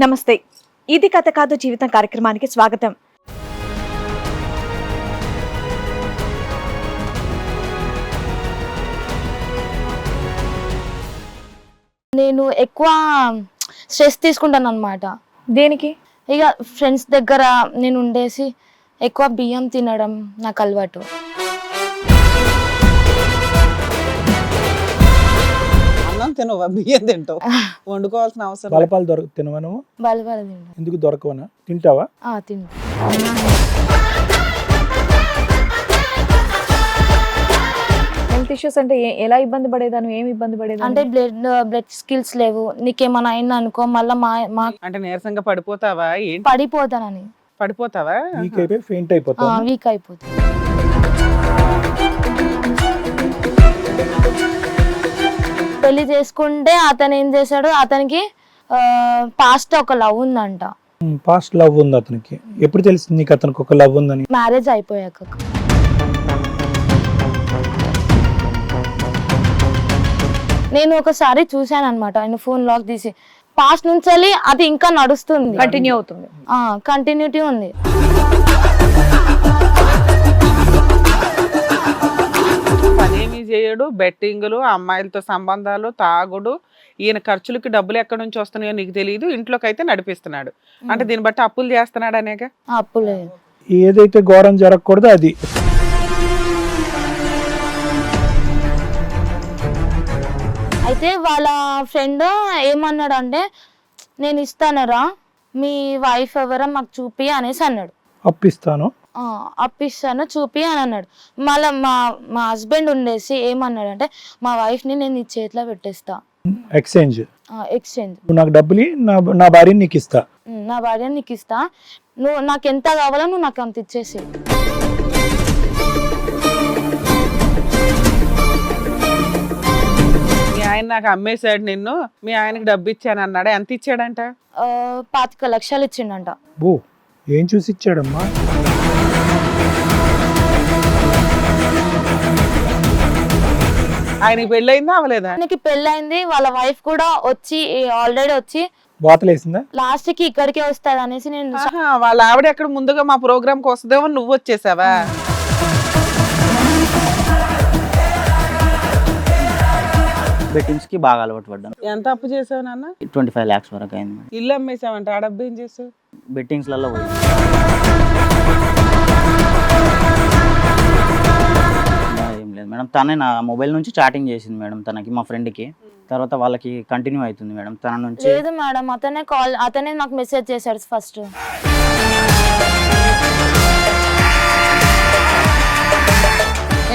నమస్తే. ఇది కథ కాదు జీవితం కార్యక్రమానికి స్వాగతం. నేను ఎక్కువ స్ట్రెస్ తీసుకుంటాను అన్నమాట. దేనికి? ఇక ఫ్రెండ్స్ దగ్గర నేను ఉండేసి ఎక్కువ బియ్యం తినడం నాకు అలవాటు. అన్నం తినవా? బియ్యం తింటావు? వండుకోవాల్సిన అవసరం లేదు. బలపాలు తినవా నువ్వు? బలబల తింటా. ఎందుకు దొరకవనా? తింటావా? తింటా. హెల్త్ ఇష్యూస్ అంటే ఎలా ఇబ్బంది పడేదాను? ఏమి ఇబ్బంది పడేదాను? అంటే బ్లడ్ స్కిల్స్ లేవు, నీకేమైనా అయింది అనుకో మళ్ళీ మా అంటే నీరసంగా పడిపోతావా? ఏంటి పడిపోతానని. పడిపోతావా? వీక్ అయిపోయి ఫెయింట్ అయిపోతావు. వీక్ అయిపోతుంది. పెళ్లి చేసుకుంటే అతను ఏం చేశాడు, అతనికి పాస్ట్ ఒక లవ్ ఉందంట. పాస్ట్ లవ్ ఉంది అతనికి. ఎప్పుడు తెలిసింది నీకు అతనికి ఒక లవ్ ఉందని? మ్యారేజ్ అయిపోయాక. నేను ఒకసారి చూశాను అనమాట, ఆయన ఫోన్ లాక్ తీసి. పాస్ట్ నుంచి అది ఇంకా నడుస్తుంది, కంటిన్యూ అవుతుంది. కంటిన్యూటీ ఉంది. పనేమి చేయడు, బెట్టింగులు, అమ్మాయిలతో సంబంధాలు, తాగుడు. ఈయన ఖర్చులకి డబ్బులు ఎక్కడి నుంచి వస్తున్నాయో నీకు తెలియదు, ఇంట్లోకి అయితే నడిపిస్తున్నాడు. అంటే దీన్ని బట్టి అప్పులు చేస్తున్నాడు అనేక. అప్పు లేదు. ఏదైతే ఘోరం జరగకూడదు అది. అయితే వాళ్ళ ఫ్రెండ్ ఏమన్నాడు అంటే, నేను ఇస్తానరా, మీ వైఫ్ ఎవరో మాకు చూపి అనేసి అన్నాడు. అప్పిస్తాను, అప్పిస్తాను చూపి అని అన్నాడు. మళ్ళీ మా హస్బెండ్ ఉండేసి ఏమన్నాడు అంటే, మా వైఫ్ని నేను నీ చేతిలో పెట్టేస్తా, ఎక్స్చేంజ్. నువ్వు నాకు డబ్బులు, నా భార్యని నీకు ఇస్తా, నా భార్య నీకు ఇస్తా, నువ్వు నాకు ఎంత కావాలో నువ్వు నాకు అంత ఇచ్చేసి. మీ ఆయన నాకు అమ్మేశాడు నిన్ను, మీ ఆయనకి డబ్బు ఇచ్చాను అన్నాడు. ఎంత ఇచ్చాడంట? 25 లక్షలు ఇచ్చిండంట. ఓ, ఏం చూసి ఇచ్చాడమ్మా? ఆయనకి పెళ్ళయిందా అవలేదా? ఆయనకి పెళ్ళైంది, వాళ్ళ వైఫ్ కూడా వచ్చి ఆల్రెడీ వచ్చి బాతలేసిందా? లాస్ట్ కి ఇక్కడికే వస్తుంది అనేసి నేను. ఆహా, వాళ్ళ ఆవిడ ఎక్కడ ముందుగా మా ప్రోగ్రామ్ కి వస్తుందేమో నువ్వు వచ్చేసావా? బెట్టింగ్స్ కి బాగా అలవాటు పడ్డాను. ఎంత అప్పు చేసావు నాన్న? 25 lakhs వరకు అయింది. ఇల్లు అమ్మేసావంట, ఆ డబ్బు ఏం చేసావు? బెట్టింగ్స్ లలో పోయింది. ఏం లేదు మేడం, తనే నా మొబైల్ నుంచి చాటింగ్ చేసింది మేడం తనకి, మా ఫ్రెండ్ కి. తర్వాత వాళ్ళకి కంటిన్యూ అవుతుంది మేడం తన నుంచి. లేదు మేడం, అతనే నాకు మెసేజ్ చేశాడు ఫస్ట్.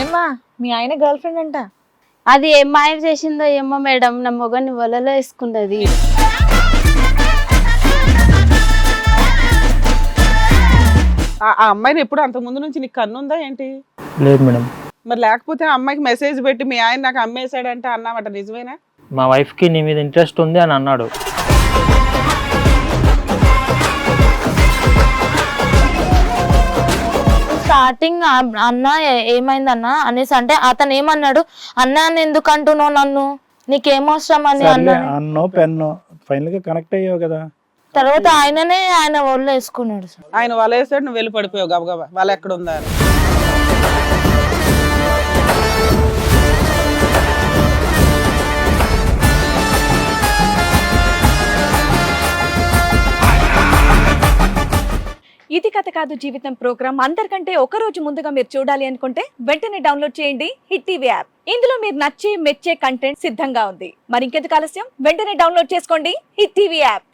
ఏమ్మా, మీ ఆయన గర్ల్ ఫ్రెండ్ అంట. అది ఏం మాయ చేసిందో ఏమో మేడం, నా మొగని వలలో వేసుకున్నది. ఆ అమ్మాయిని ఎప్పుడు అంత ముందు నుంచి నీకు కన్నుందా ఏంటి? లేదు మేడం. మరి లేకపోతే ఆ అమ్మాయికి మెసేజ్ పెట్టి మీ ఆయన నాకు అమ్మేశాడంటే అన్నావట, నిజమేనా? మా వైఫ్ కి నీ మీద ఇంట్రెస్ట్ ఉంది అని అన్నాడు. స్టార్టింగ్ అన్న ఏమైందన్న అనేసి అంటే, అతను ఏమన్నాడు, అన్న ఎందుకు అంటున్నావు నన్ను, నీకేమవసరం అని అన్నాడు. అన్నో పెన్నో ఫైనల్ గా కనెక్ట్ అయ్యావు కదా. తర్వాత ఆయన ఒళ్ళు వేసుకున్నాడు. ఆయన వల వేసాడు, నువ్వు వెళ్ళి పడిపోయావు గబగబా. వాళ్ళు ఎక్కడ ఉందా అని. ఇది కథ కాదు జీవితం ప్రోగ్రామ్ అందరికంటే ఒక రోజు ముందుగా మీరు చూడాలి అనుకుంటే వెంటనే డౌన్లోడ్ చేయండి హిట్ టీవీ యాప్. ఇందులో మీరు నచ్చే మెచ్చే కంటెంట్ సిద్ధంగా ఉంది. మరి ఇంకెందుకు ఆలస్యం, వెంటనే డౌన్లోడ్ చేసుకోండి హిట్ టీవీ యాప్.